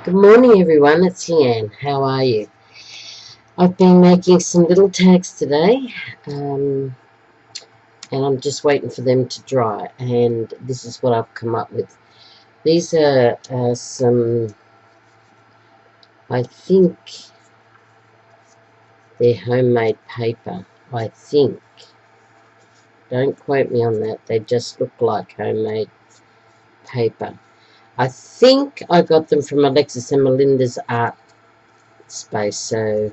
Good morning, everyone. It's Leanne. How are you? I've been making some little tags today, and I'm just waiting for them to dry. And this is what I've come up with. These are some, I think they're homemade paper. I think. Don't quote me on that. They just look like homemade paper. I think I got them from Alexis and Melinda's art space, or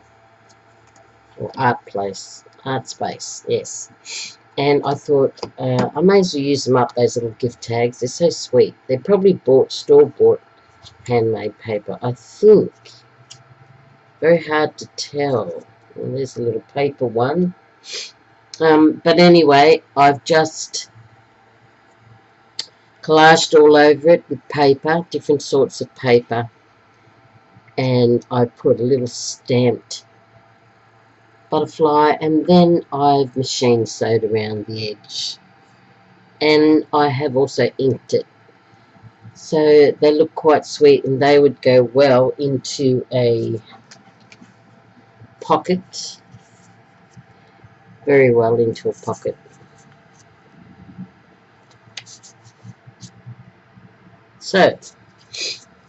art space, yes. And I thought I may as well use them up, those little gift tags. They're so sweet. They're probably store-bought handmade paper, I think. Very hard to tell. Well, there's a little paper one. But anyway, I've just collaged all over it with paper, different sorts of paper. And I put a little stamped butterfly, and then I've machine sewed around the edge. And I have also inked it. So they look quite sweet, and they would go well into a pocket, very well into a pocket. So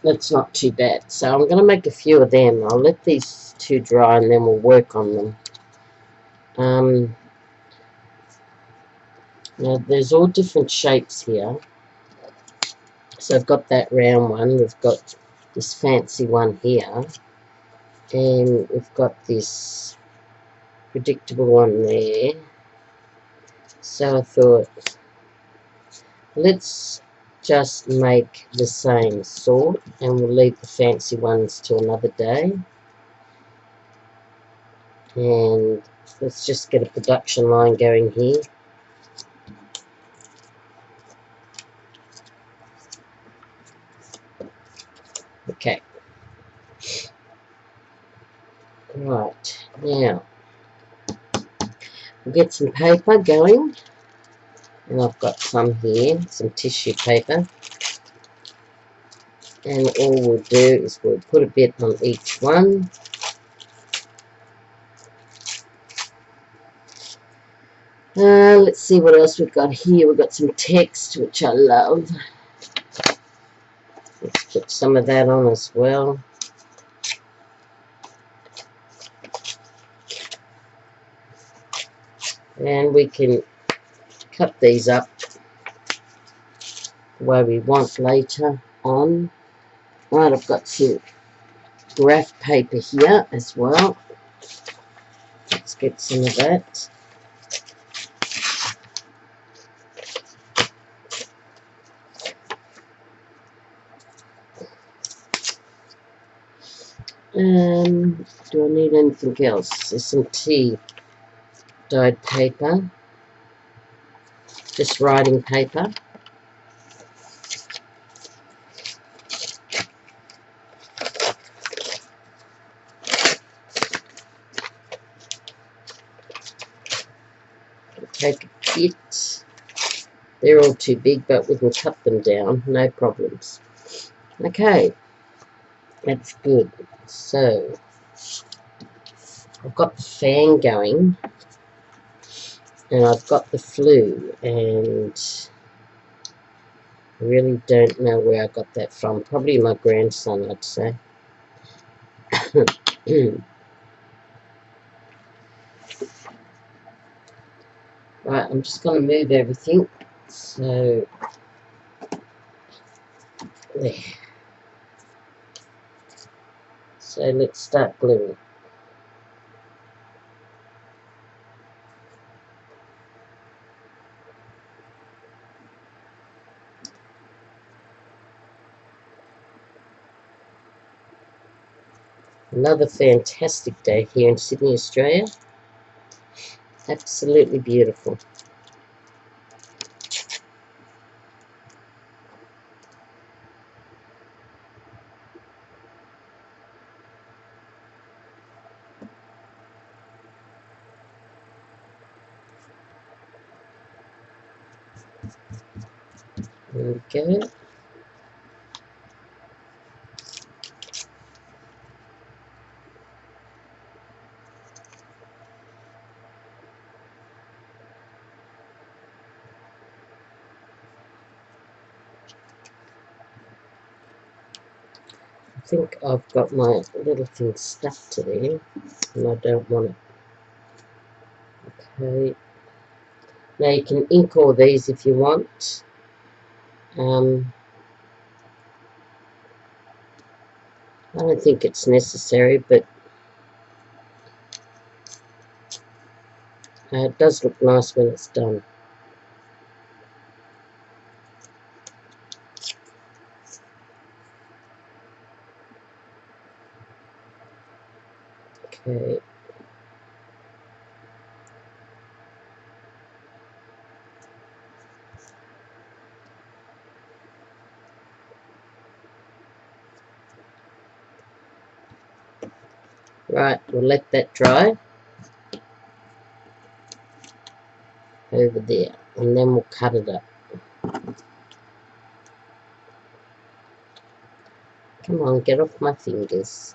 that's not too bad. So I'm going to make a few of them. I'll let these two dry and then we'll work on them. Now there's all different shapes here. So I've got that round one, we've got this fancy one here, and we've got this predictable one there. So I thought, let's just make the same sort, and we'll leave the fancy ones till another day. And let's just get a production line going here. Okay. Right, now we'll get some paper going, and I've got some here, some tissue paper. And all we'll do is we'll put a bit on each one. Let's see what else we've got here. We've got some text, which I love. Let's put some of that on as well. And we can cut these up the way we want later on. Right, I've got some graph paper here as well. Let's get some of that. Do I need anything else? There's some tea dyed paper, just writing paper. Take a bit. They're all too big, but we can cut them down, no problems. Okay, that's good. So I've got the fan going, and I've got the flu, and I really don't know where I got that from. Probably my grandson, I'd say. Right, I'm just going to move everything. So there. So let's start gluing. Another fantastic day here in Sydney, Australia. Absolutely beautiful. There we go. I think I've got my little thing stuck to there, and I don't want it. Okay. Now you can ink all these if you want. I don't think it's necessary, but it does look nice when it's done. Okay. Right, we'll let that dry over there, and then we'll cut it up. Come on, get off my fingers.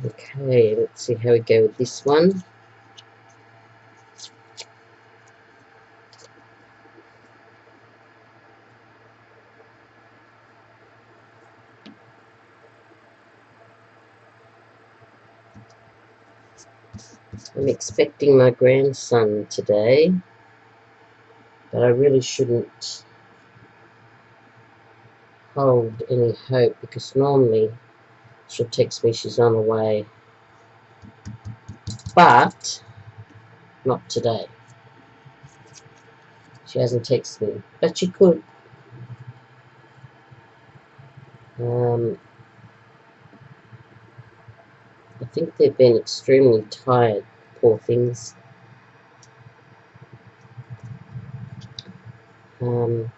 Okay, let's see how we go with this one. I'm expecting my grandson today, but I really shouldn't hold any hope, because normally she'll text me she's on her way, but not today. She hasn't texted me, but she could. I think they've been extremely tired, poor things. And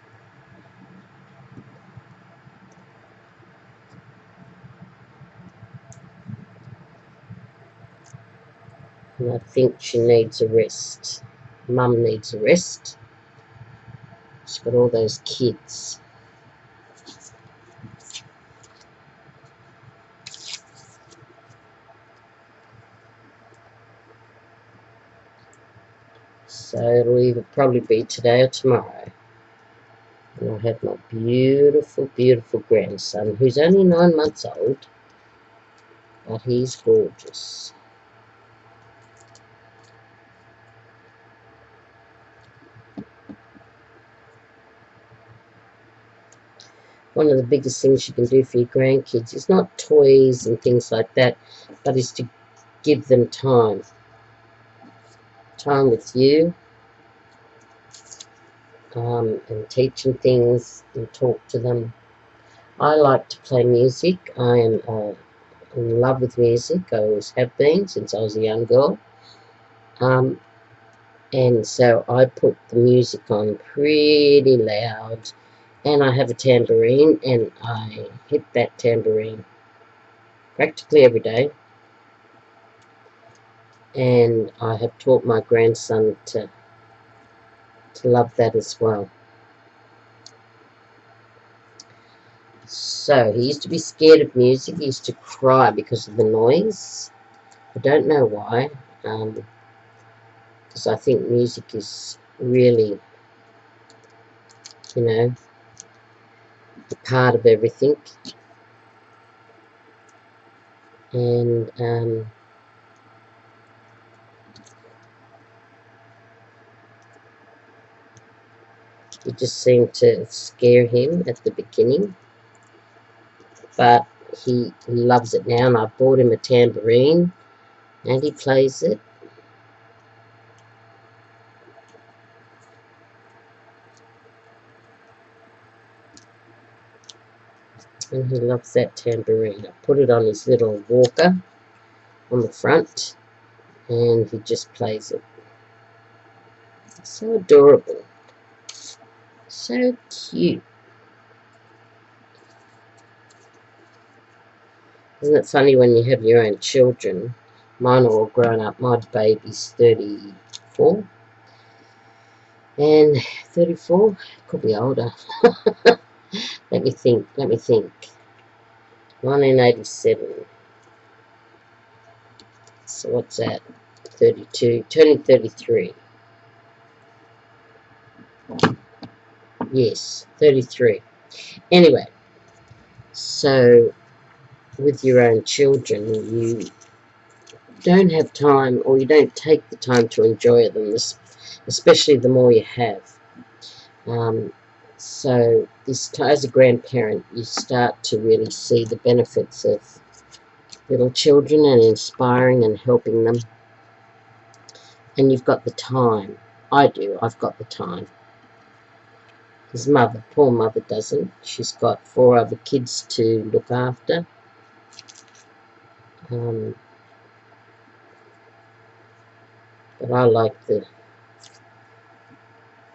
I think she needs a rest. Mum needs a rest. She's got all those kids. So it'll either probably be today or tomorrow. And I'll have my beautiful, beautiful grandson, who's only 9 months old, but he's gorgeous. One of the biggest things you can do for your grandkids is not toys and things like that, but is to give them time. Time with you, and teaching things and talk to them. I like to play music. I am in love with music. I always have been since I was a young girl. And so I put the music on pretty loud, and I have a tambourine, and I hit that tambourine practically every day. And I have taught my grandson to love that as well. So he used to be scared of music. He used to cry because of the noise. I don't know why, because I think music is really, you know, a part of everything. And it just seemed to scare him at the beginning, but he loves it now, and I bought him a tambourine, and he plays it. And he loves that tambourine. I put it on his little walker on the front, and he just plays it. So adorable. So cute. Isn't it funny when you have your own children? Mine are all grown up. My baby's 34. And 34? Could be older. Let me think. 1987. So what's that? 32. Turning 33. Yes, 33. Anyway, So with your own children, you don't have time, or you don't take the time to enjoy them, especially the more you have. So this, as a grandparent, you start to really see the benefits of little children and inspiring and helping them. And you've got the time. I do. I've got the time. His mother, poor mother, doesn't. She's got 4 other kids to look after. But I like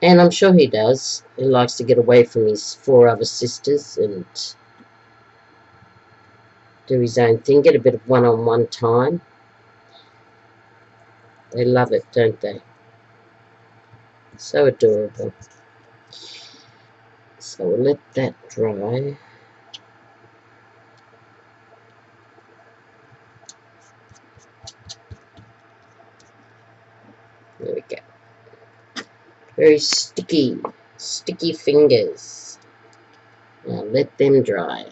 and I'm sure he does. He likes to get away from his 4 other sisters and do his own thing, get a bit of one-on-one time. They love it, don't they? So adorable. So we'll let that dry. There we go. Very sticky fingers. Now let them dry.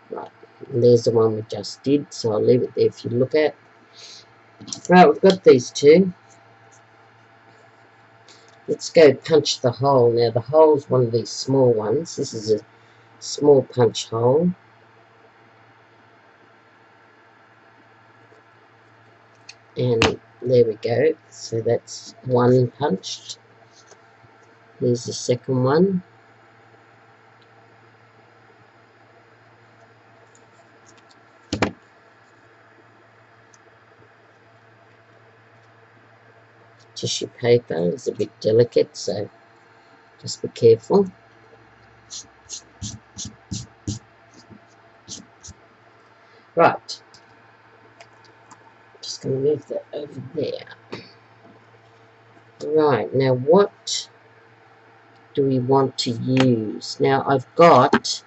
Right, and there's the one we just did, so I'll leave it there if you look at. Right, we've got these 2. Let's go punch the hole. Now the hole's one of these small ones. This is a small punch hole. And there we go. So that's 1 punched. Here's the second one. Tissue paper is a bit delicate, so just be careful. Right. Just going to move that over there. Right, now what do we want to use? Now I've got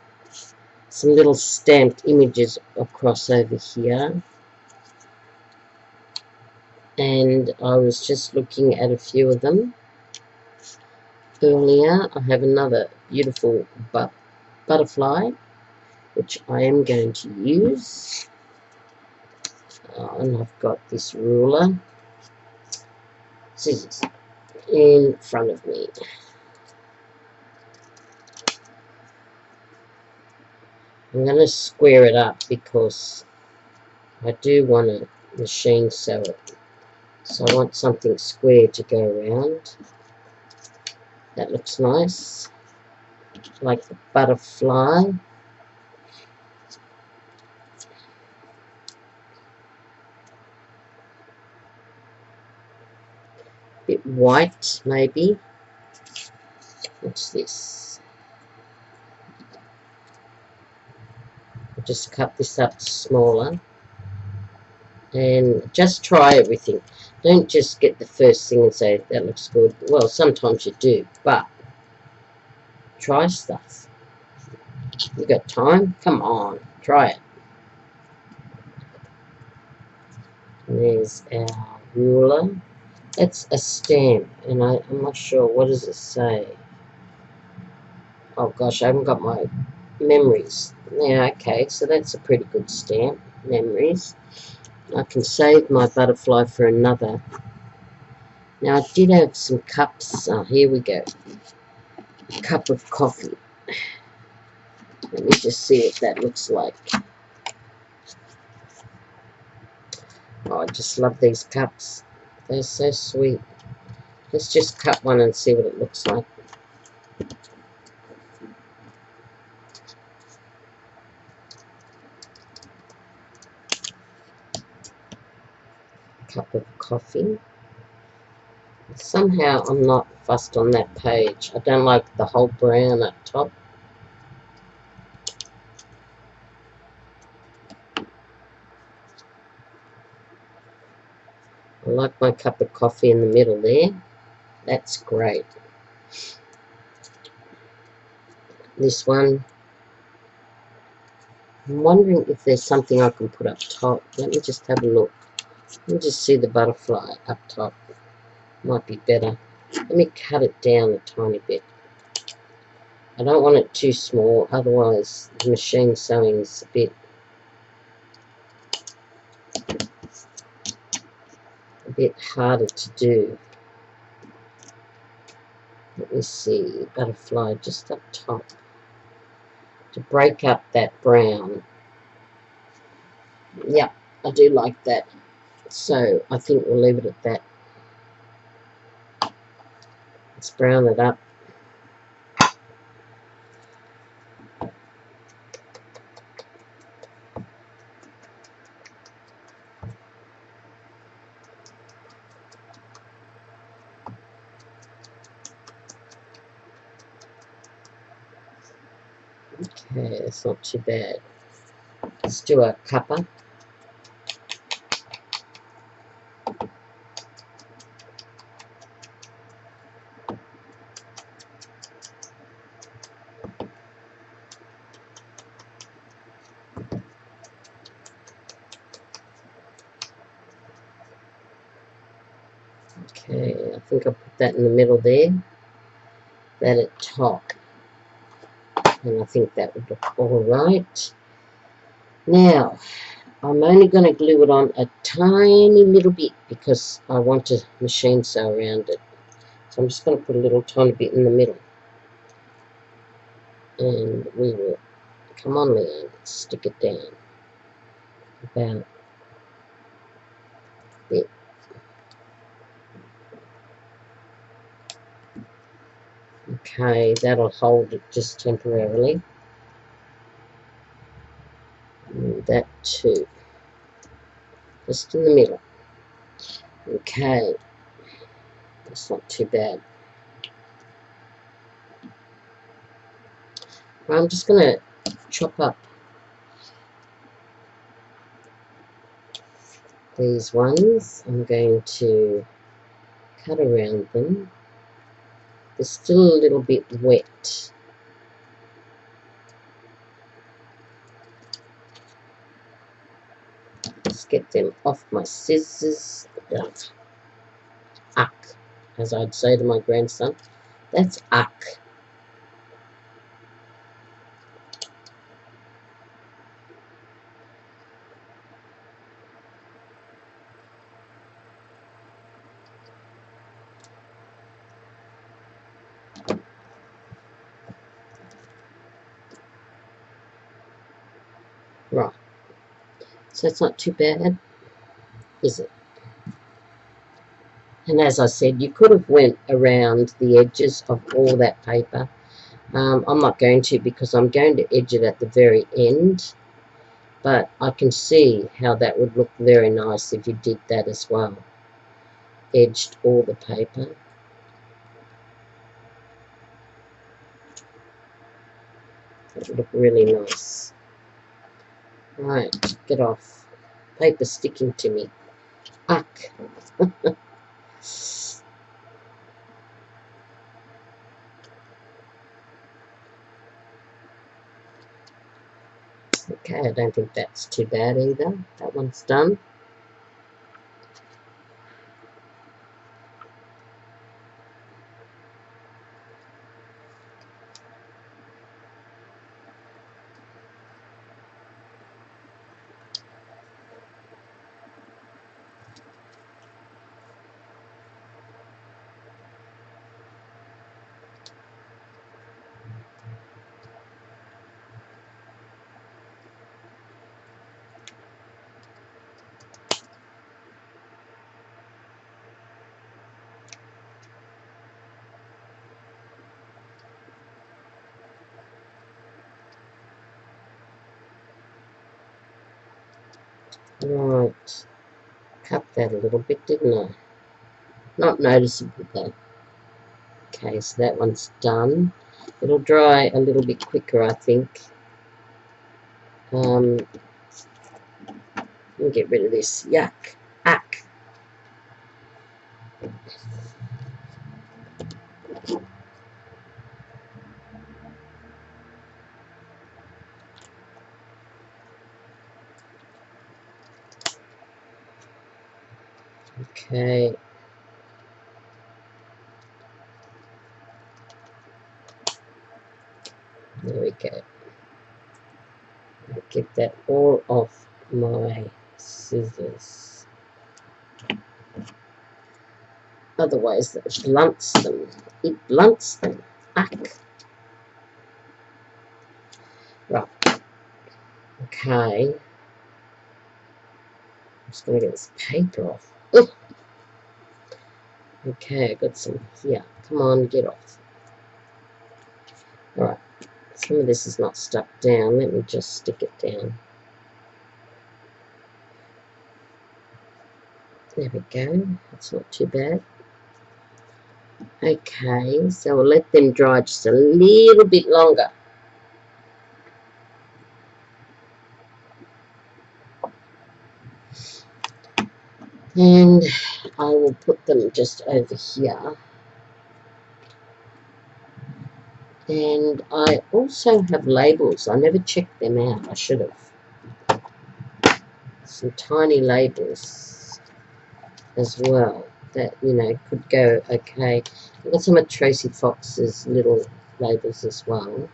some little stamped images across over here. And I was just looking at a few of them earlier. I have another beautiful butterfly, which I am going to use. And I've got this ruler, scissors, in front of me. I'm going to square it up because I do want to machine sew it. So I want something square to go around. That looks nice. Like the butterfly. Bit white, maybe. What's this? I'll just cut this up smaller. And just try everything. Don't just get the first thing and say, that looks good. Well, sometimes you do, but try stuff. You got time? Come on, try it. And there's our ruler. It's a stamp, and I'm not sure, what does it say? Oh gosh, I haven't got my memories. Yeah, okay, so that's a pretty good stamp, memories. I can save my butterfly for another. Now I did have some cups. Oh, here we go. A cup of coffee. Let me just see what that looks like. Oh, I just love these cups. They're so sweet. Let's just cut one and see what it looks like. Cup of coffee. Somehow I'm not fussed on that page. I don't like the whole brown up top. I like my cup of coffee in the middle there. That's great. This one. I'm wondering if there's something I can put up top. Let me just have a look. Let me just see the butterfly up top. Might be better. Let me cut it down a tiny bit. I don't want it too small, otherwise the machine sewing is a bit harder to do. Let me see, butterfly just up top to break up that brown. Yep, I do like that. So I think we'll leave it at that. Let's brown it up. Okay, that's not too bad. Let's do a cuppa. Okay, I think I'll put that in the middle there. That at top. And I think that would look alright. Now, I'm only going to glue it on a tiny little bit because I want to machine sew around it. So I'm just going to put a little tiny bit in the middle. And we will, come on Leanne, stick it down. About there. Okay, that'll hold it just temporarily. And that too. Just in the middle. Okay. That's not too bad. I'm just going to chop up these ones. I'm going to cut around them. They're still a little bit wet. Let's get them off my scissors. Uck, as I'd say to my grandson. That's uck. Right. So it's not too bad, is it? And as I said, you could have went around the edges of all that paper. I'm not going to because I'm going to edge it at the very end. But I can see how that would look very nice if you did that as well. Edged all the paper. That would look really nice. Right, get off. Paper sticking to me. Uck. Okay, I don't think that's too bad either. That one's done. Right. Cut that a little bit, didn't I? Not noticeable though. Okay, so that one's done. It'll dry a little bit quicker, I think. Let me get rid of this. Yuck. Uck. Okay. Get that all off my scissors. Otherwise, that blunts them. It blunts them. Ugh. Right. Okay. I'm just going to get this paper off. Ugh. Okay, I got some here. Come on, get off. Alright. Some of this is not stuck down. Let me just stick it down. There we go. That's not too bad. Okay, so we'll let them dry just a little bit longer. And I will put them just over here. And I also have labels. I never checked them out. I should have. Some tiny labels as well that, you know, could go okay. I've got some of Tracy Fox's little labels as well.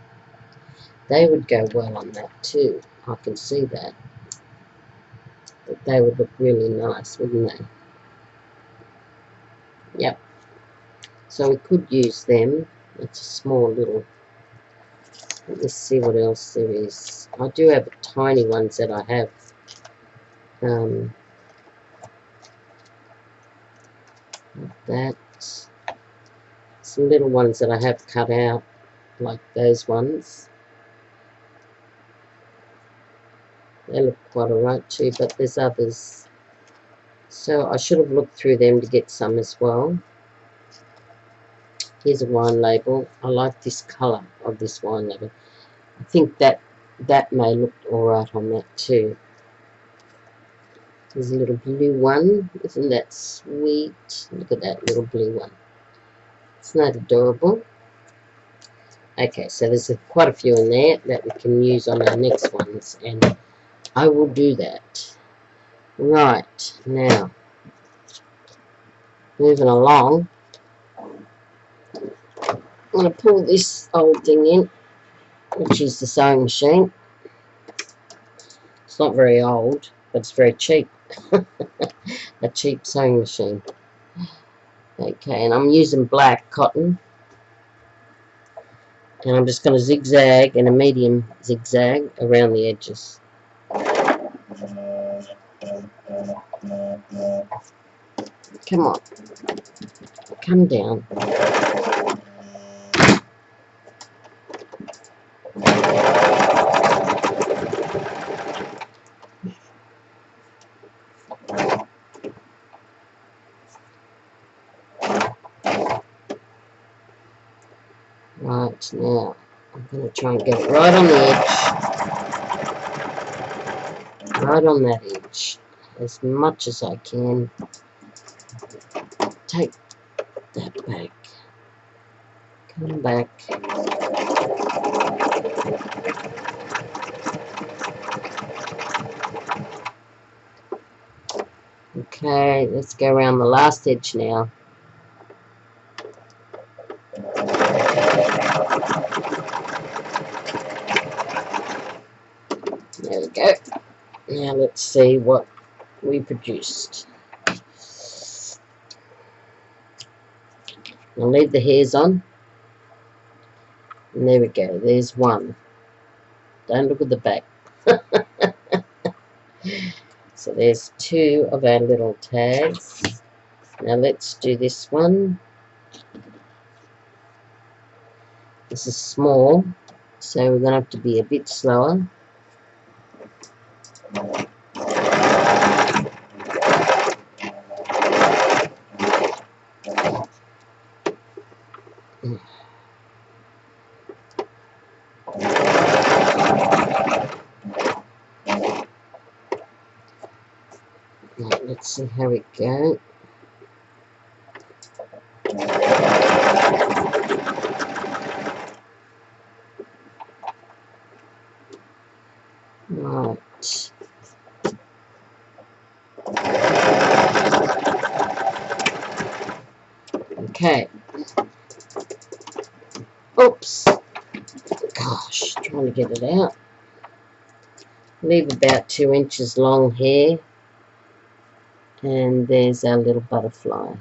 They would go well on that too. I can see that. But they would look really nice, wouldn't they? Yep. So we could use them. It's a small little. Let's see what else there is. I do have tiny ones that I have. Like that. Some little ones that I have cut out, like those ones. They look quite alright too, but there's others. So I should have looked through them to get some as well. Here's a wine label. I like this colour of this wine label. I think that may look alright on that too. There's a little blue one. Isn't that sweet? Look at that little blue one. Isn't that adorable? Okay, so there's quite a few in there that we can use on our next ones, and I will do that. Right, now, moving along, I'm going to pull this old thing in, which is the sewing machine. It's not very old, but it's very cheap. A cheap sewing machine. Okay, and I'm using black cotton. And I'm just going to zigzag and a medium zigzag around the edges. Come on. Come down. Right, now I'm going to try and get it right on the edge. Right on that edge. As much as I can. Take that back. Come back. Okay, let's go around the last edge now. There we go. Now let's see what we produced. I'll leave the hairs on. And there we go. There's one. Don't look at the back. So there's two of our little tags. Now let's do this one. This is small, so we're going to have to be a bit slower. Right, let's see how we go. Right. Okay. Oops. Gosh, trying to get it out. Leave about 2 inches long hair. And there's our little butterfly.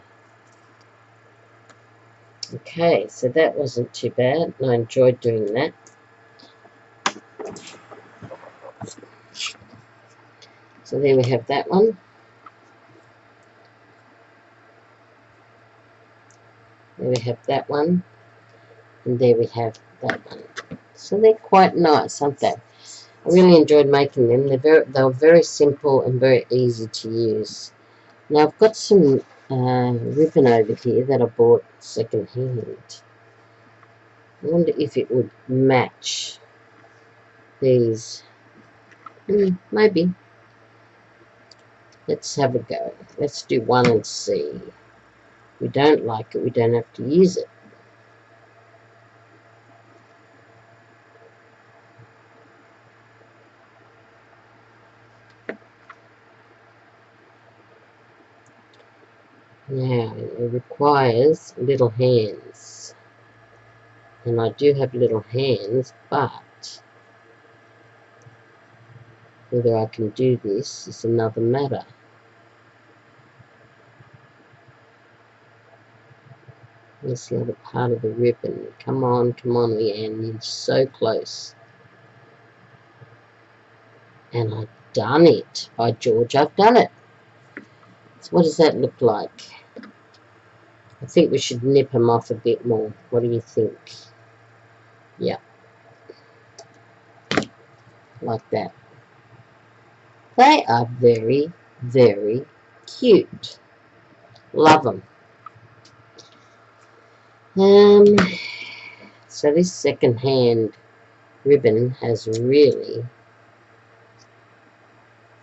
Okay, so that wasn't too bad. I enjoyed doing that. So there we have that one. There we have that one. And there we have that one. So they're quite nice, aren't they? I really enjoyed making them. They were very simple and very easy to use. Now I've got some ribbon over here that I bought second hand. I wonder if it would match these. Maybe. Let's have a go. Let's do one and see. If we don't like it, we don't have to use it. Now, it requires little hands. And I do have little hands, but whether I can do this is another matter. Here's the other part of the ribbon. Come on, Leanne, you're so close. And I've done it. By George, I've done it. So what does that look like? I think we should nip them off a bit more. What do you think? Yeah. Like that. They are very, very cute. Love them. So this second-hand ribbon has really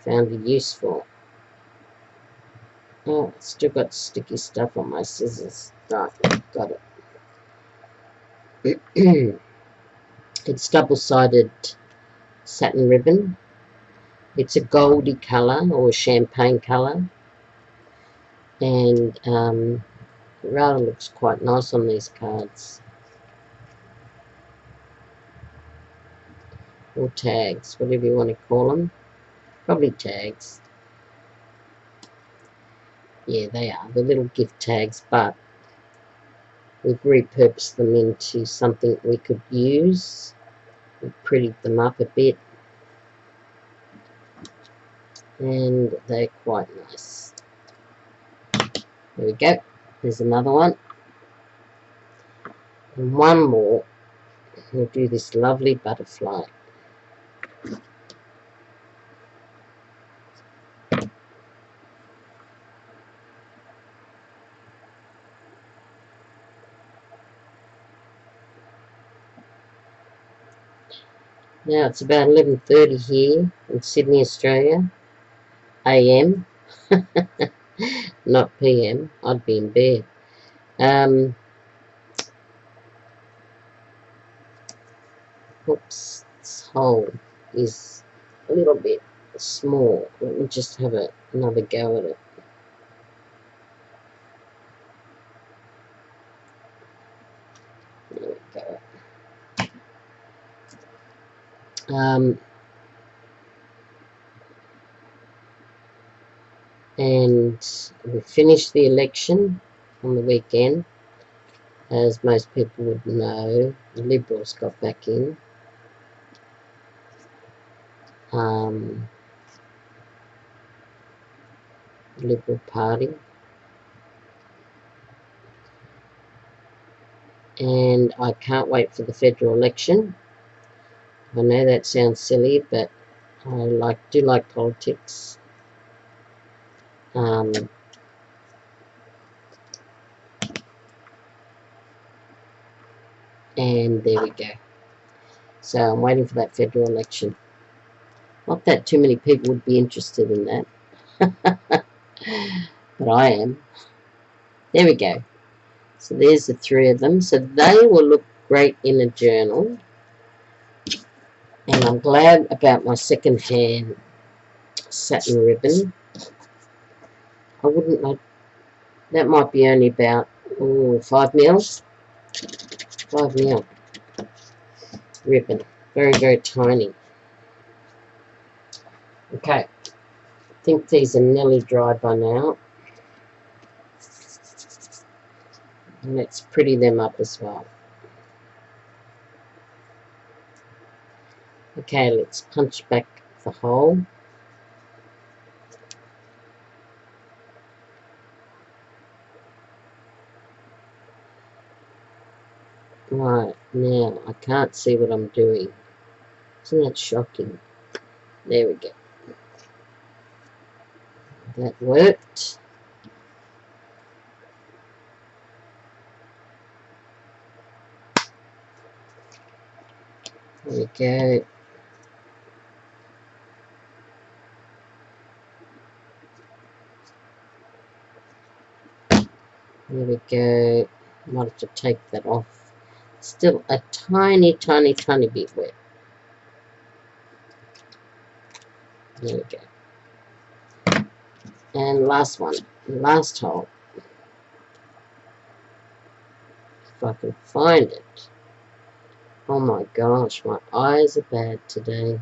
found it useful. Oh, still got sticky stuff on my scissors. Right, got it. It's double-sided satin ribbon. It's a goldy colour or a champagne colour, and it rather looks quite nice on these cards. Or tags, whatever you want to call them. Probably tags. Yeah, they are. They're little gift tags, but we've repurposed them into something we could use. We've prettied them up a bit. And they're quite nice. There we go. There's another one. And one more. We'll do this lovely butterfly. Now it's about 11:30 here in Sydney, Australia. AM. Not PM. I'd be in bed. Oops, this hole is a little bit small. Let me just have another go at it. There we go. And we finished the election on the weekend. As most people would know, the Liberals got back in. Liberal Party. And I can't wait for the federal election. I know that sounds silly, but I do like politics. And there we go. So I'm waiting for that federal election. Not that too many people would be interested in that. But I am. There we go. So there's the three of them. So they will look great in a journal. And I'm glad about my second-hand satin ribbon. I wouldn't know. That might be only about 5 mils. 5 mil ribbon. Very, very tiny. Okay, I think these are nearly dry by now. And let's pretty them up as well. Okay, let's punch back the hole. Right, now I can't see what I'm doing. Isn't that shocking? There we go. That worked. There we go. There we go. Might have to take that off. Still a tiny, tiny, tiny bit wet. There we go. And last one. Last hole. If I can find it. Oh my gosh, my eyes are bad today.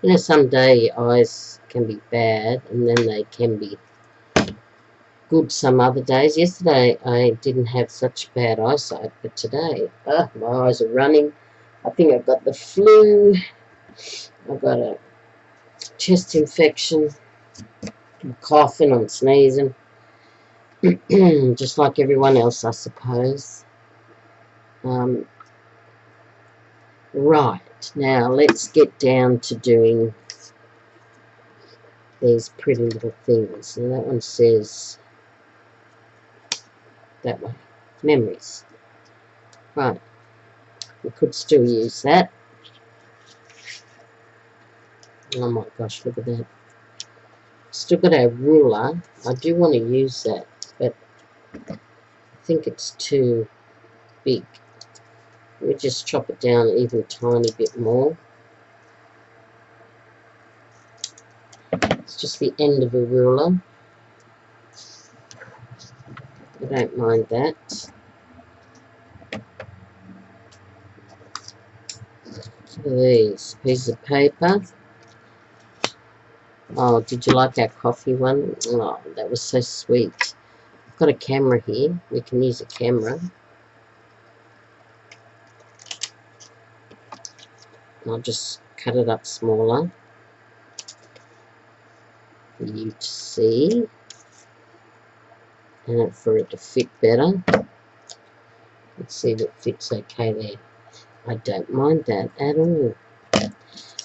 You know, someday your eyes can be bad and then they can be good some other days. Yesterday I didn't have such bad eyesight, but today, my eyes are running. I think I've got the flu. I've got a chest infection. I'm coughing, I'm sneezing. Just like everyone else, I suppose. Right, now let's get down to doing these pretty little things. And that one says that way, memories. Right, we could still use that. Oh my gosh, look at that. Still got our ruler. I do want to use that, but I think it's too big. Let me just chop it down even a tiny bit more. It's just the end of a ruler. I don't mind that. These pieces of paper. Oh, did you like our coffee one? Oh, that was so sweet. I've got a camera here. We can use a camera. I'll just cut it up smaller for you to see and for it to fit better. Let's see if it fits okay there. I don't mind that at all.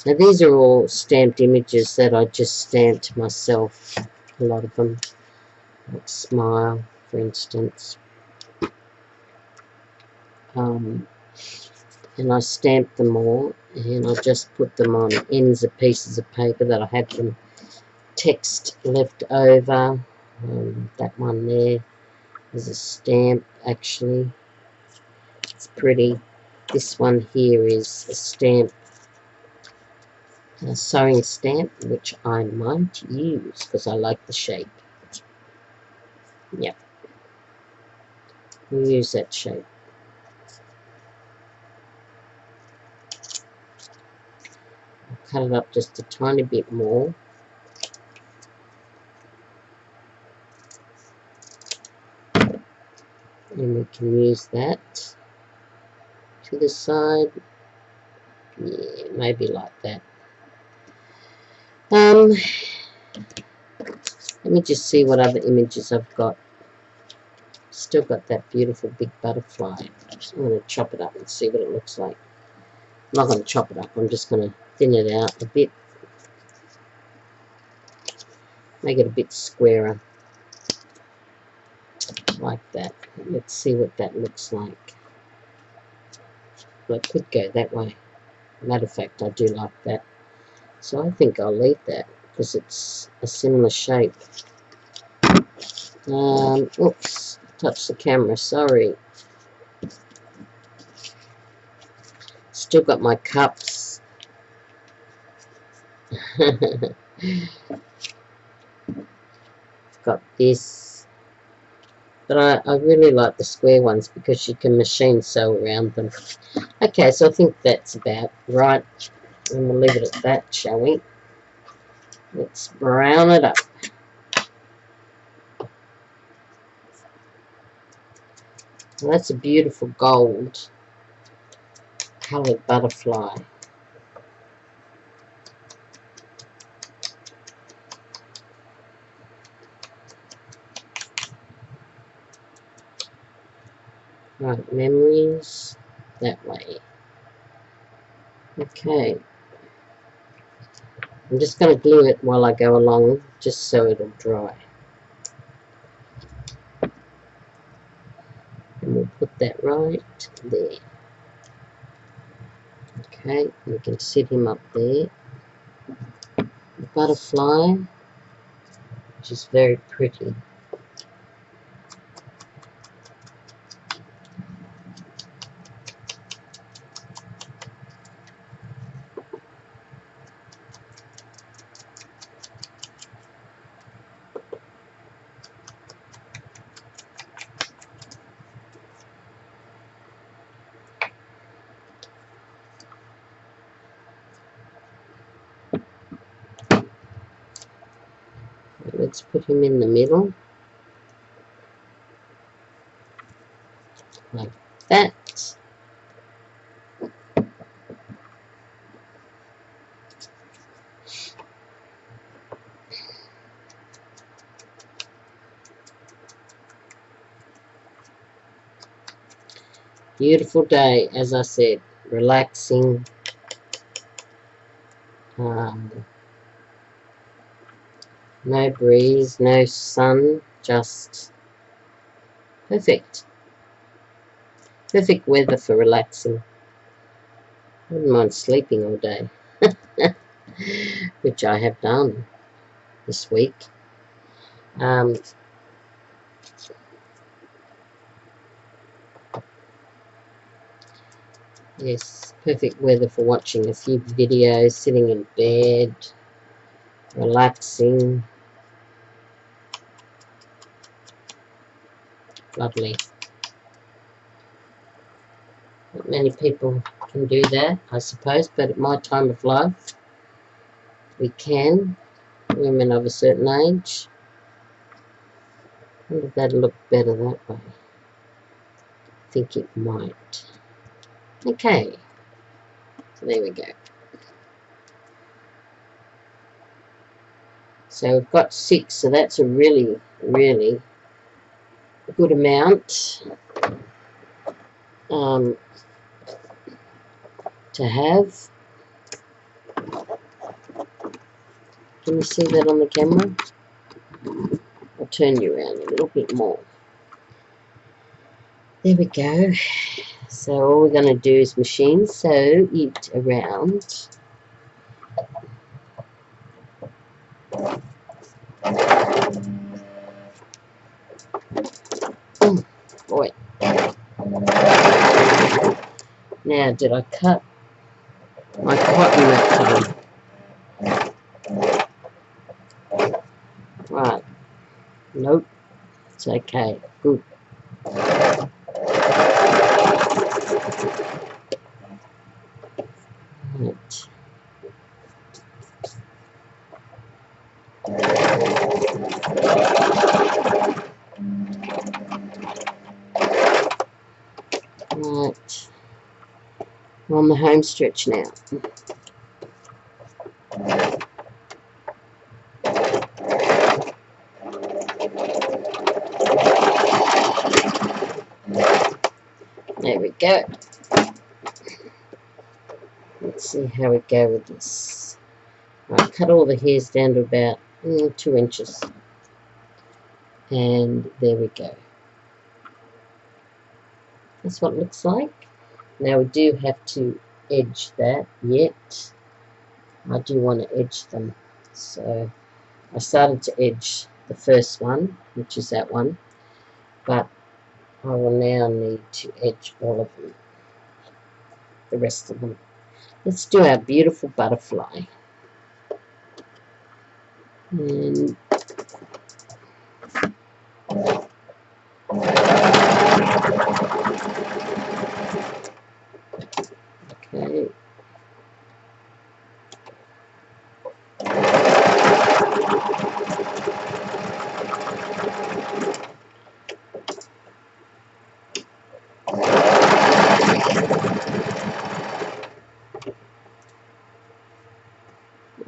Now these are all stamped images that I just stamped myself, a lot of them, like Smile for instance. And I stamped them all and I just put them on ends of pieces of paper that I had from text left over. That one there is a stamp actually. It's pretty. This one here is a stamp. A sewing stamp, which I might use because I like the shape. Yep, we'll use that shape. I'll cut it up just a tiny bit more. And we can use that to the side. Yeah, maybe like that. Let me just see what other images I've got. Still got that beautiful big butterfly. I'm going to chop it up and see what it looks like. I'm not going to chop it up, I'm just going to thin it out a bit. Make it a bit squarer. Like that. Let's see what that looks like. Well, it could go that way. Matter of fact, I do like that. So I think I'll leave that because it's a similar shape. Oops, touched the camera, sorry. Still got my cups. Got this. But I really like the square ones because you can machine sew around them. Okay, so I think that's about right. And we'll leave it at that, shall we? Let's brown it up. Well, that's a beautiful gold coloured butterfly. Right, memories that way. Okay. I'm just going to glue it while I go along, just so it'll dry. And we'll put that right there. Okay, we can set him up there. The butterfly, which is very pretty. Let's put him in the middle, like that. Beautiful day, as I said, relaxing. No breeze, no sun, just perfect. Perfect weather for relaxing. I wouldn't mind sleeping all day, which I have done this week. Yes, perfect weather for watching a few videos, sitting in bed, relaxing. Lovely. Not many people can do that, I suppose, but at my time of life, we can. Women of a certain age. I wonder if that'll look better that way. I think it might. Okay, so there we go. So we've got 6, so that's a really, really good amount to have. Can you see that on the camera? I'll turn you around a little bit more. There we go. So all we're going to do is machine sew it around. Oh, boy. Now, did I cut my cotton that time? Right. Nope. It's okay. Good. Right. Right. We're on the home stretch now. There we go. Let's see how we go with this. Right, cut all the hairs down to about 2 inches. And there we go. That's what it looks like. Now we do have to edge that yet. I do want to edge them. So I started to edge the first one, which is that one. But I will now need to edge all of them. The rest of them. Let's do our beautiful butterfly. And okay.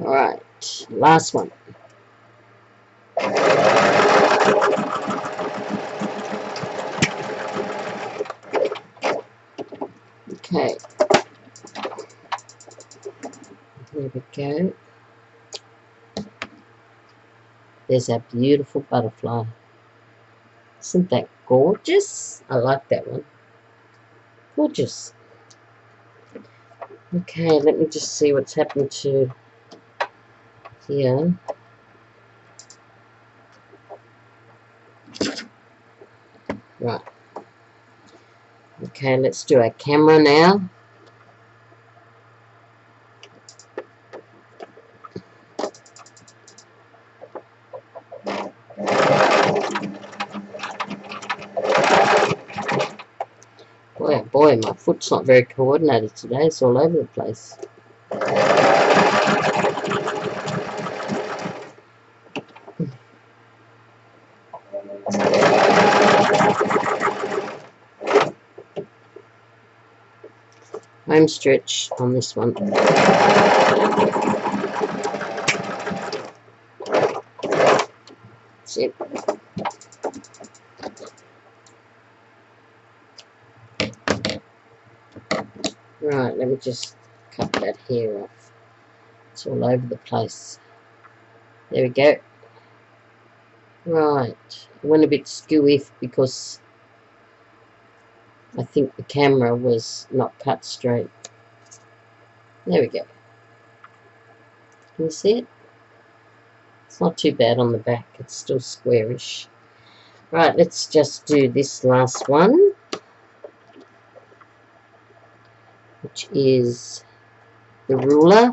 Alright, last one. Okay. There we go. There's our beautiful butterfly. Isn't that gorgeous? I like that one. Gorgeous. Okay, let me just see what's happened to here. Right. Okay, let's do our camera now. Boy, oh boy, my foot's not very coordinated today. It's all over the place. Home stretch on this one. That's it. Right, let me just cut that hair off. It's all over the place. There we go. Right, I went a bit skewy because I think the camera was not cut straight. There we go. Can you see it? It's not too bad on the back. It's still squarish. Right, let's just do this last one, which is the ruler.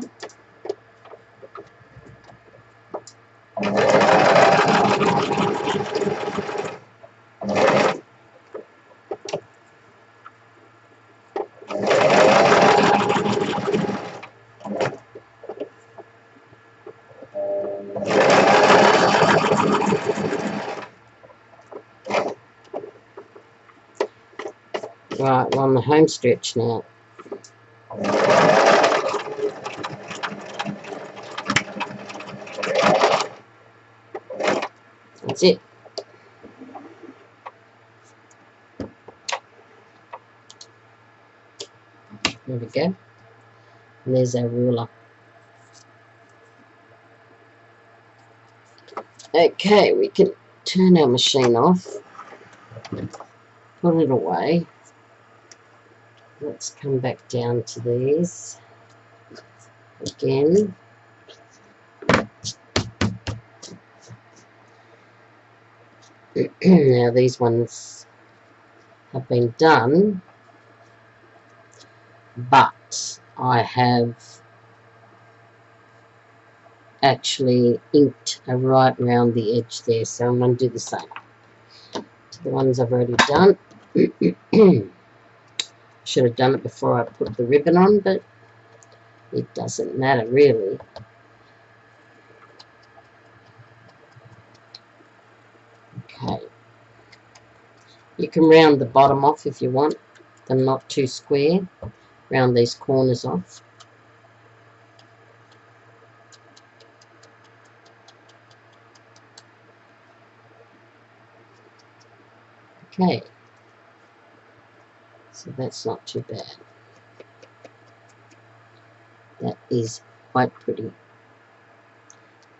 Right, we're on the home stretch now. That's it. There we go. And there's our ruler. Okay, we can turn our machine off. Put it away. Let's come back down to these again. Now these ones have been done, but I have actually inked right around the edge there, so I'm going to do the same to the ones I've already done. Should have done it before I put the ribbon on, but it doesn't matter really. Okay, you can round the bottom off if you want them not too square. Round these corners off. Okay, so that's not too bad. That is quite pretty.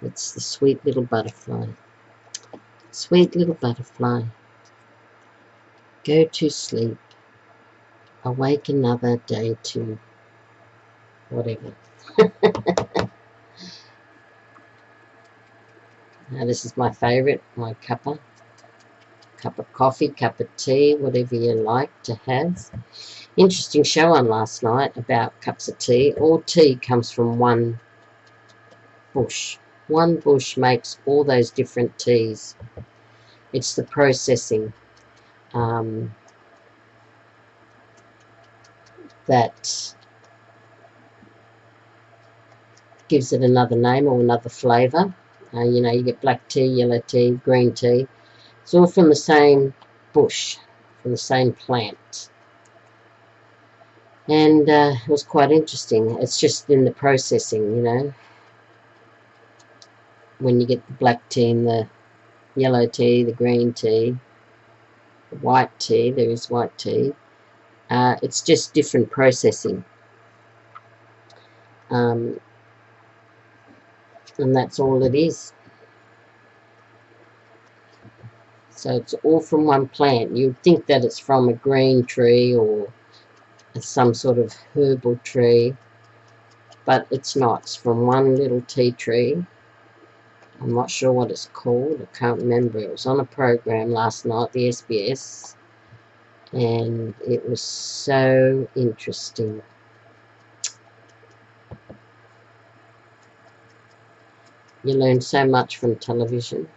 It's the sweet little butterfly. Sweet little butterfly. Go to sleep. Awake another day to whatever. Now this is my favourite, my cuppa. Cup of coffee, cup of tea, whatever you like to have. Interesting show on last night about cups of tea. All tea comes from one bush. One bush makes all those different teas. It's the processing that gives it another name or another flavour. You know, you get black tea, yellow tea, green tea. It's all from the same bush, from the same plant. And it was quite interesting. It's just in the processing, you know. when you get the black tea and the yellow tea, the green tea, the white tea, there is white tea. It's just different processing. And that's all it is. So it's all from one plant. You'd think that it's from a green tree or some sort of herbal tree, but it's not. It's from one little tea tree. I'm not sure what it's called. I can't remember. It was on a program last night, the SBS, and it was so interesting. You learn so much from television.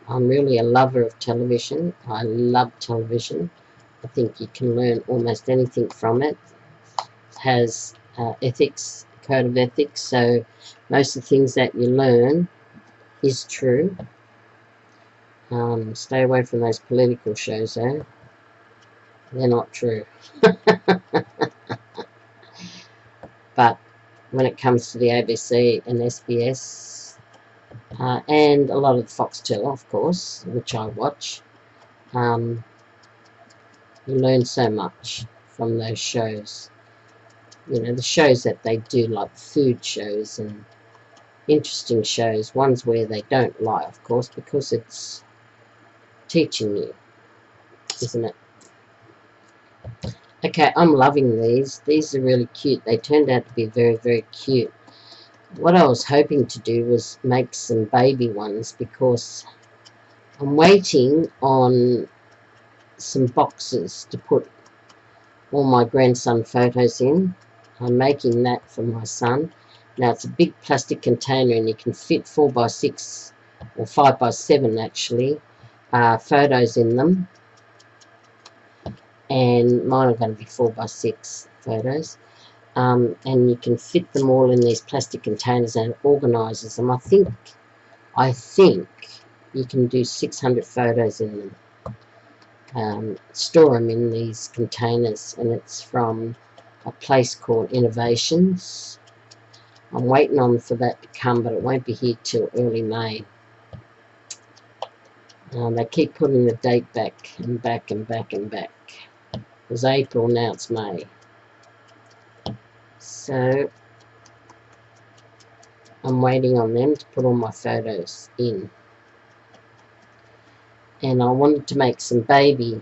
I'm really a lover of television. I love television. I think you can learn almost anything from it. It has ethics, code of ethics, so most of the things that you learn is true. Stay away from those political shows, though. They're not true. But when it comes to the ABC and SBS, and a lot of Foxtel, of course, which I watch, you learn so much from those shows. You know, the shows that they do, like food shows and interesting shows, ones where they don't lie, of course, because it's teaching you, isn't it? Okay, I'm loving these. These are really cute. They turned out to be very, very cute. What I was hoping to do was make some baby ones, because I'm waiting on some boxes to put all my grandson photos in. I'm making that for my son. Now it's a big plastic container and you can fit 4x6 or 5x7 actually photos in them. And mine are going to be 4x6 photos. And you can fit them all in these plastic containers, and it organises them. I think you can do 600 photos in them. Store them in these containers, and it's from a place called Innovations. I'm waiting on for that to come, but it won't be here till early May. They keep putting the date back and back and back and back. It was April, now it's May. So I'm waiting on them to put all my photos in. And I wanted to make some baby,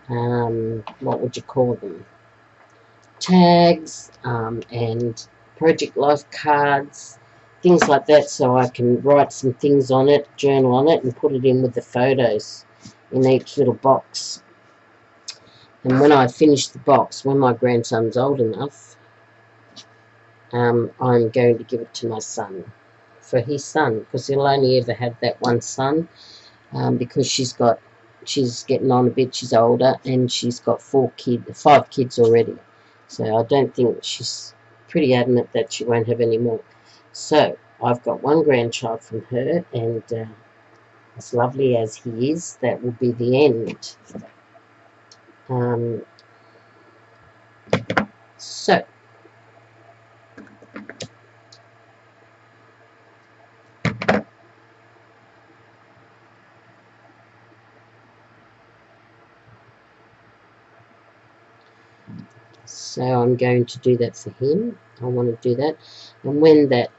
what would you call them, tags, and Project Life cards, things like that, so I can write some things on it, journal on it, and put it in with the photos in each little box. And when I finish the box, when my grandson's old enough, I'm going to give it to my son, for his son, because he'll only ever have that one son, because she's getting on a bit, she's older, and she's got 5 kids already. So I don't think, she's pretty adamant that she won't have any more. So I've got one grandchild from her, and as lovely as he is, that will be the end. So I'm going to do that for him. I want to do that, and when that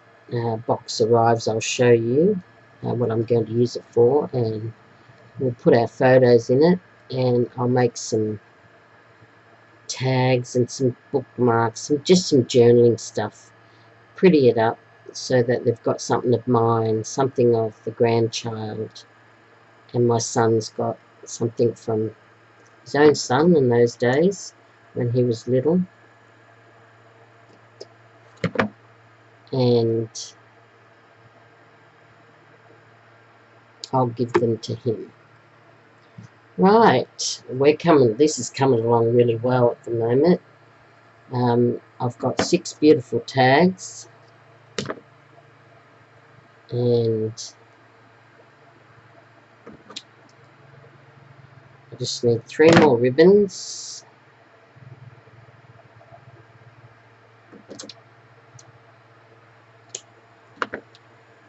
box arrives, I'll show you what I'm going to use it for, and we'll put our photos in it, and I'll make some tags and some bookmarks and just some journaling stuff, pretty it up so that they've got something of mine, something of the grandchild, and my son's got something from his own son in those days when he was little, and I'll give them to him. Right, this is coming along really well at the moment. I've got 6 beautiful tags, and I just need 3 more ribbons.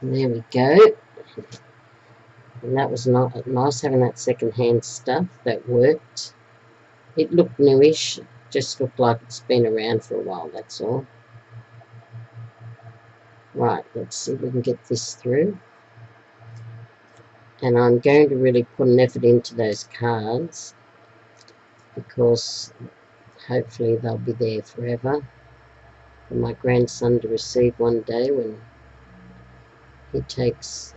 And there we go. And that was not nice having that second-hand stuff. That worked. It looked newish. Just looked like it's been around for a while, that's all. Right, let's see if we can get this through. And I'm going to really put an effort into those cards, because hopefully they'll be there forever for my grandson to receive one day when he takes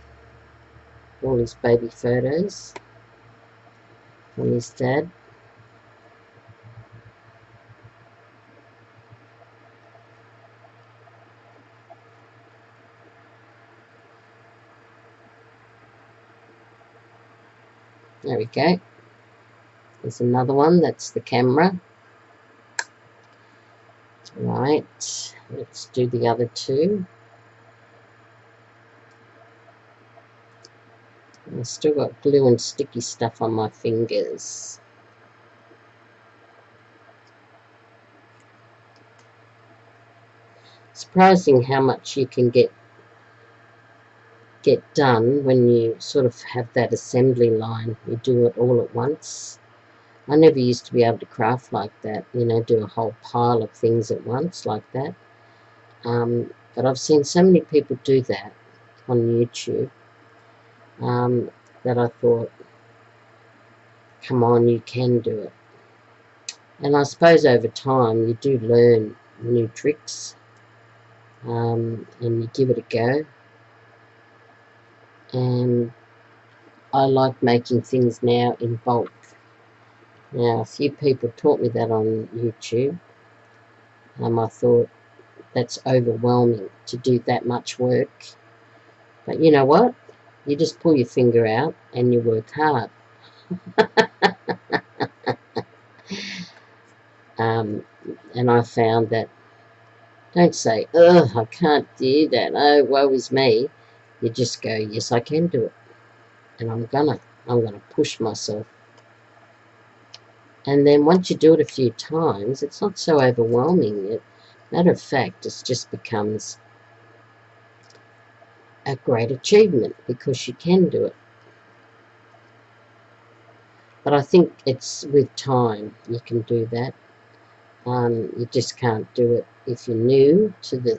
all his baby photos from his dad. There we go. There's another one. That's the camera. Right. Let's do the other two. I've still got glue and sticky stuff on my fingers. Surprising how much you can get done when you sort of have that assembly line. You do it all at once. I never used to be able to craft like that, you know, do a whole pile of things at once like that. But I've seen so many people do that on YouTube that I thought, come on, you can do it. And I suppose over time you do learn new tricks, and you give it a go. And I like making things now in bulk. Now, a few people taught me that on YouTube. I thought, that's overwhelming to do that much work. But you know what? You just pull your finger out and you work hard. And I found that, don't say, ugh, I can't do that, oh, woe is me. You just go, yes, I can do it. And I'm gonna push myself. And then once you do it a few times, it's not so overwhelming. Matter of fact, it just becomes a great achievement because you can do it. But I think it's with time you can do that. You just can't do it if you're new to the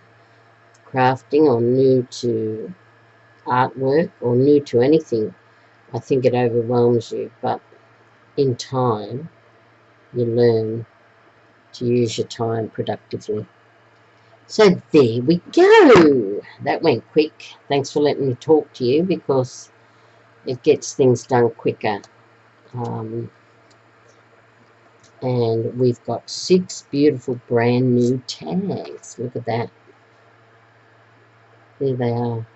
crafting or new to artwork or new to anything. I think it overwhelms you, but in time you learn to use your time productively. So there we go. That went quick. Thanks for letting me talk to you, because it gets things done quicker. And we've got 6 beautiful brand new tags. Look at that. There they are.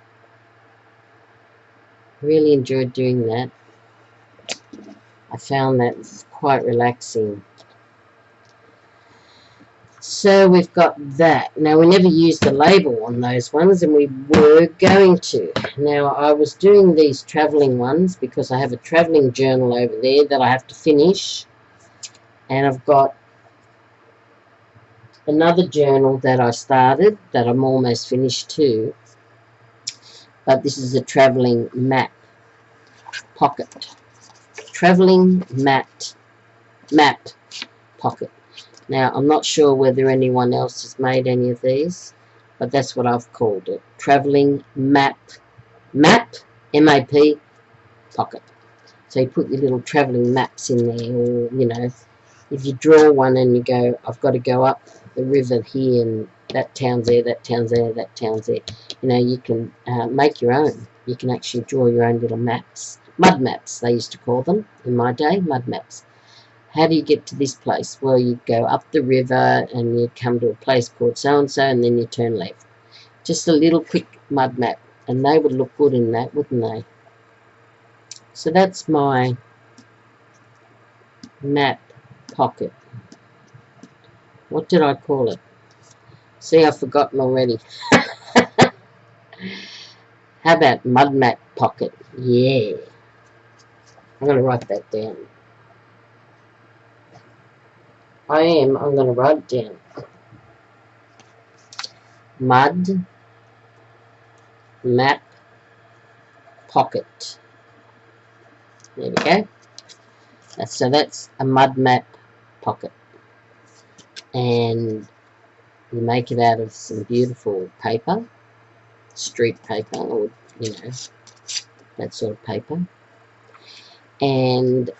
Really enjoyed doing that. I found that quite relaxing. So we've got that. Now, we never used the label on those ones, and we were going to. Now, I was doing these travelling ones because I have a travelling journal over there that I have to finish. And I've got another journal that I started that I'm almost finished too. But this is a travelling map pocket. Travelling map pocket. Now, I'm not sure whether anyone else has made any of these, but that's what I've called it. Travelling map, M-A-P, pocket. So you put your little travelling maps in there, or, you know, if you draw one and you go, I've got to go up the river here, and that town's there, that town's there, that town's there. You know, you can make your own. You can actually draw your own little maps. Mud maps, they used to call them in my day, mud maps. How do you get to this place? Well, you go up the river and you come to a place called so-and-so, and then you turn left. Just a little quick mud map. And they would look good in that, wouldn't they? So that's my map pocket. What did I call it? See, I've forgotten already. How about mud map pocket? Yeah. I'm going to write that down. I'm going to write it down. Mud map pocket. There we go. So that's a mud map pocket, and you make it out of some beautiful paper, street paper, or that sort of paper, and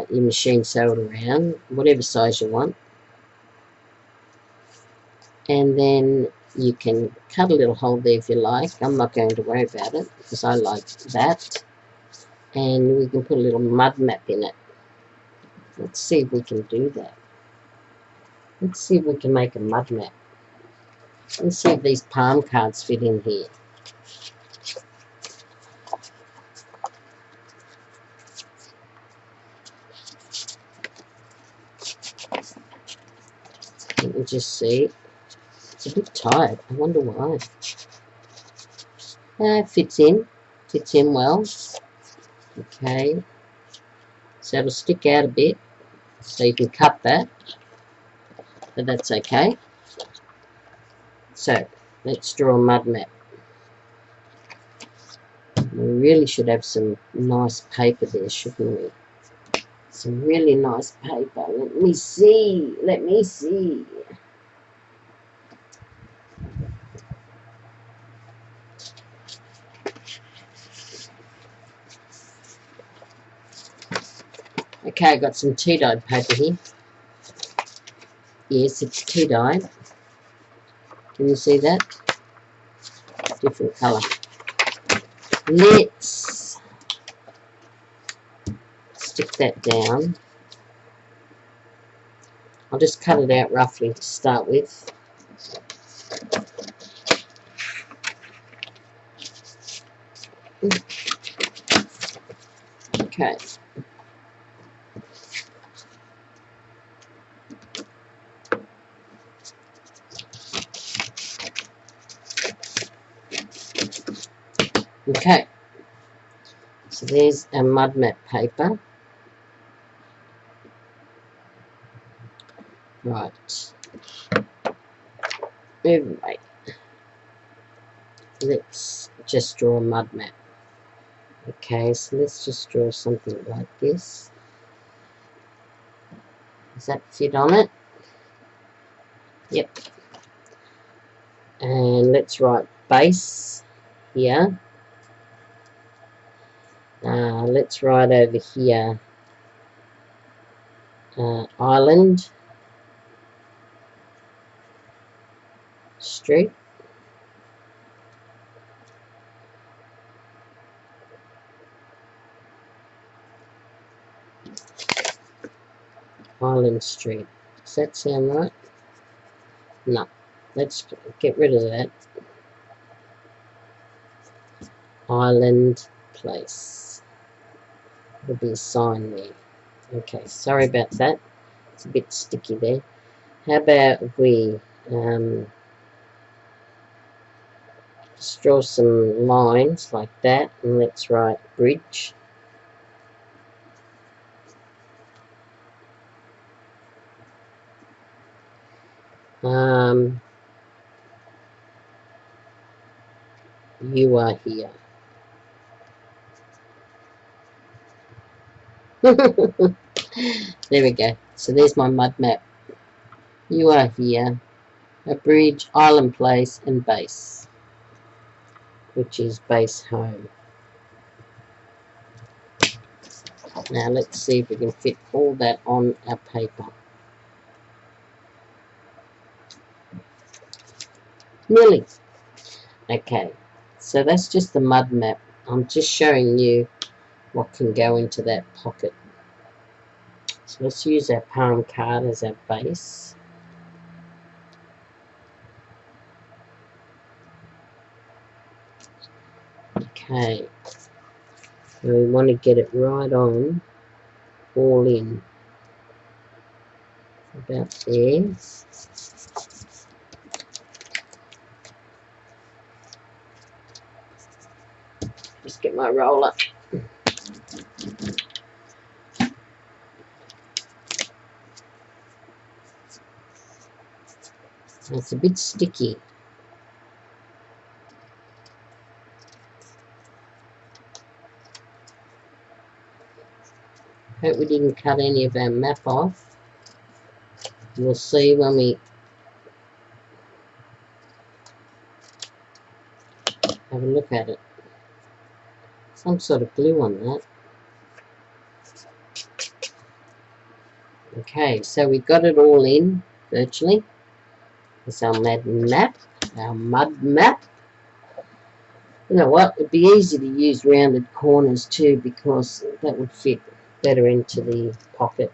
you machine sew it around whatever size you want, and then you can cut a little hole there if you like. I'm not going to worry about it because I like that, and we can put a little mud map in it. Let's see if we can do that. Let's see if we can make a mud map. Let's see if these palm cards fit in here. Let me just see. It's a bit tight. I wonder why. It fits in. Fits in well. Okay. So it'll stick out a bit. So you can cut that. But that's okay. So let's draw a mud map. We really should have some nice paper there, shouldn't we? Some really nice paper. Let me see. Let me see. Okay, I got some tea-dyed paper here. Yes, it's tea-dyed. Can you see that? Different colour. Let's stick that down. I'll just cut it out roughly to start with. Okay. Okay. So there's a mud map paper. Right. Anyway, let's just draw a mud map. Okay, so let's just draw something like this. Does that fit on it? Yep. And let's write base here. Let's write over here Island Street. Island Street. Does that sound right? No. Let's get rid of that. Island Place. There'll be a sign there. Okay, sorry about that. It's a bit sticky there. How about if we just draw some lines like that, and let's write bridge. You are here. There we go. So there's my mud map. You are here. A bridge, Island Place, and base, which is base home. Now let's see if we can fit all that on our paper. Nearly. Okay, so that's just the mud map. I'm just showing you what can go into that pocket. So let's use our palm card as our base. Okay, and we want to get it right on, all in, about there. Just get my roller. It's a bit sticky. Hope we didn't cut any of our map off. We'll see when we have a look at it. Some sort of glue on that. Okay, so we got it all in, virtually. It's our mud map. You know what, it'd be easy to use rounded corners too, because that would fit better into the pocket.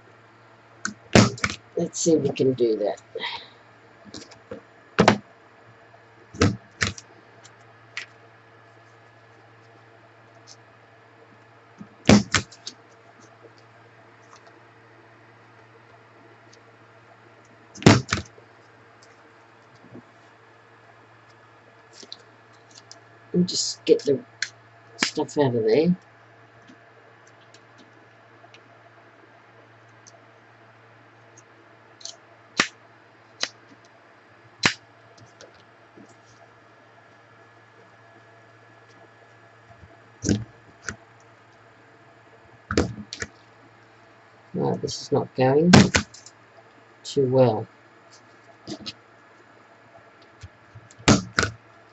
Let's see if we can do that. And just get the stuff out of there. Right, this is not going too well.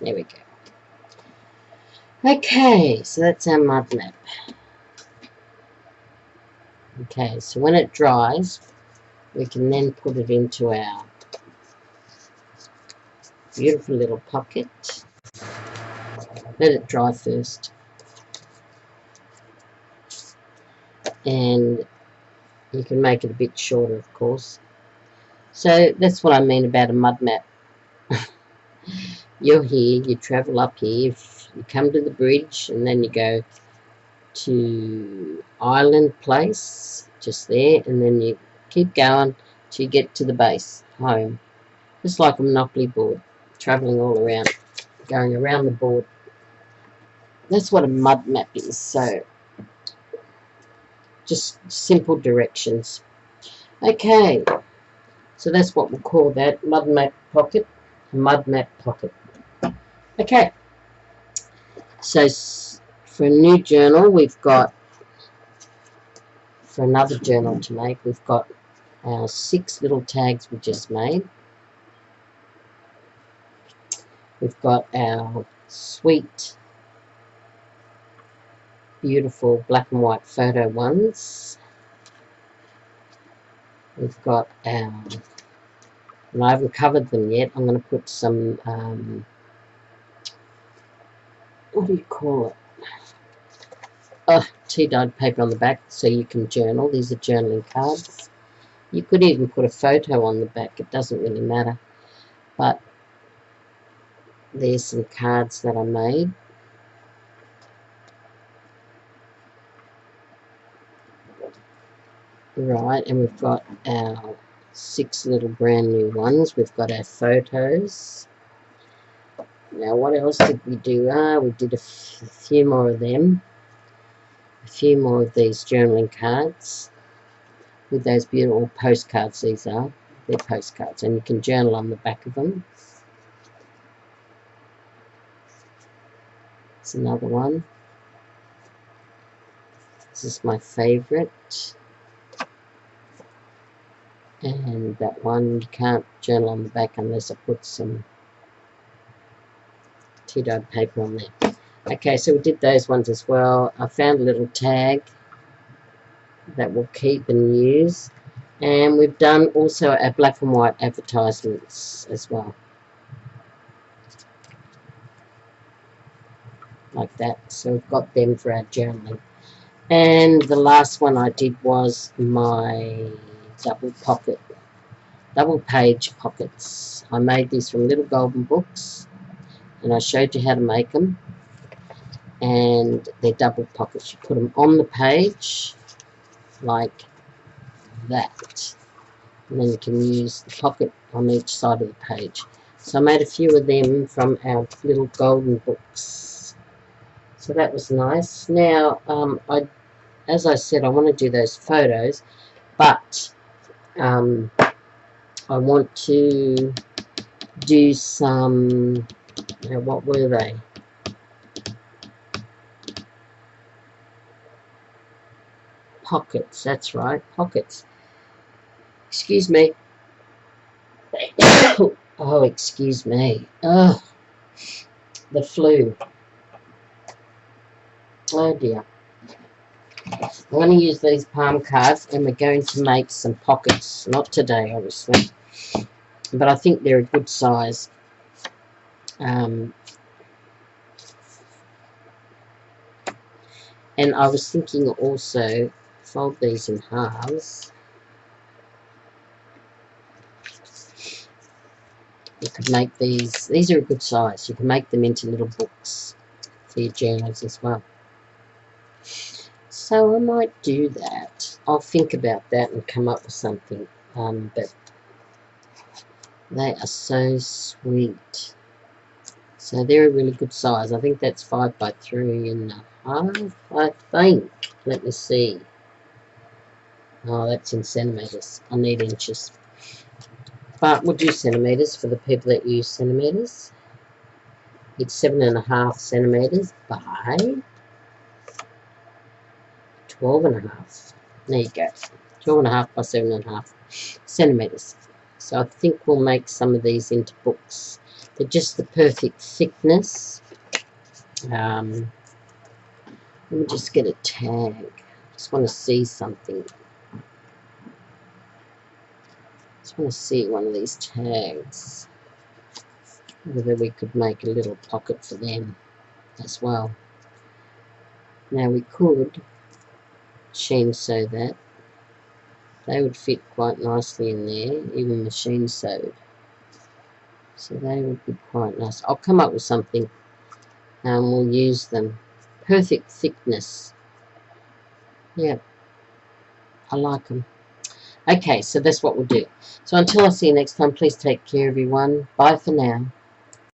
There we go. Okay, so that's our mud map. Okay, so when it dries, we can then put it into our beautiful little pocket. Let it dry first. And you can make it a bit shorter, of course. So that's what I mean about a mud map. You're here, you travel up here, you come to the bridge, and then you go to Island Place, just there, and then you keep going till you get to the base, home. Just like a Monopoly board, travelling all around, going around the board. That's what a mud map is, so just simple directions. Okay, so that's what we'll call that, mud map pocket, mud map pocket. Okay, so for a new journal, we've got, for another journal to make, we've got our 6 little tags we just made. We've got our sweet, beautiful black and white photo ones. We've got our, and I haven't covered them yet, I'm going to put some, what do you call it? Tea-dyed paper on the back so you can journal. These are journaling cards. You could even put a photo on the back, it doesn't really matter. But there's some cards that I made. Right, and we've got our 6 little brand new ones. We've got our photos. Now, what else did we do? We did a few more of them. A few more of these journaling cards with those beautiful postcards. These are, they're postcards, and you can journal on the back of them. It's another one. This is my favourite. And that one, you can't journal on the back unless I put some tea-dyed paper on there. Okay, so we did those ones as well. I found a little tag that we'll keep and use. And we've done also our black and white advertisements as well. Like that. So we've got them for our journaling. And the last one I did was my double page pockets. I made these from Little Golden Books, and I showed you how to make them. And they're double pockets. You put them on the page like that, and then you can use the pocket on each side of the page. So I made a few of them from our Little Golden Books. So that was nice. Now, as I said, I want to do those photos, but I want to do some, what were they? pockets. That's right, pockets. Excuse me. Oh, excuse me. Oh, the flu. Oh dear. I'm going to use these palm cards and we're going to make some pockets. Not today, obviously. But I think they're a good size. And I was thinking also, fold these in halves. You could make these are a good size. You can make them into little books for your journals as well. So I might do that. I'll think about that and come up with something. But they are so sweet. So they're a really good size. I think that's 5 by 3.5, I think. Let me see. Oh, that's in centimetres. I need inches. But we'll do centimetres for the people that use centimetres. It's 7.5 centimetres by 12.5. There you go. 12.5 by 7.5 centimetres. So I think we'll make some of these into books. They're just the perfect thickness. Let me just get a tag. Just want to see something. Just want to see one of these tags. Whether we could make a little pocket for them as well. Now we could machine sew that. They would fit quite nicely in there, even machine sewed. So they would be quite nice. I'll come up with something and we'll use them. Perfect thickness. Yeah, I like them. Okay, so that's what we'll do. So until I see you next time, please take care, everyone. Bye for now.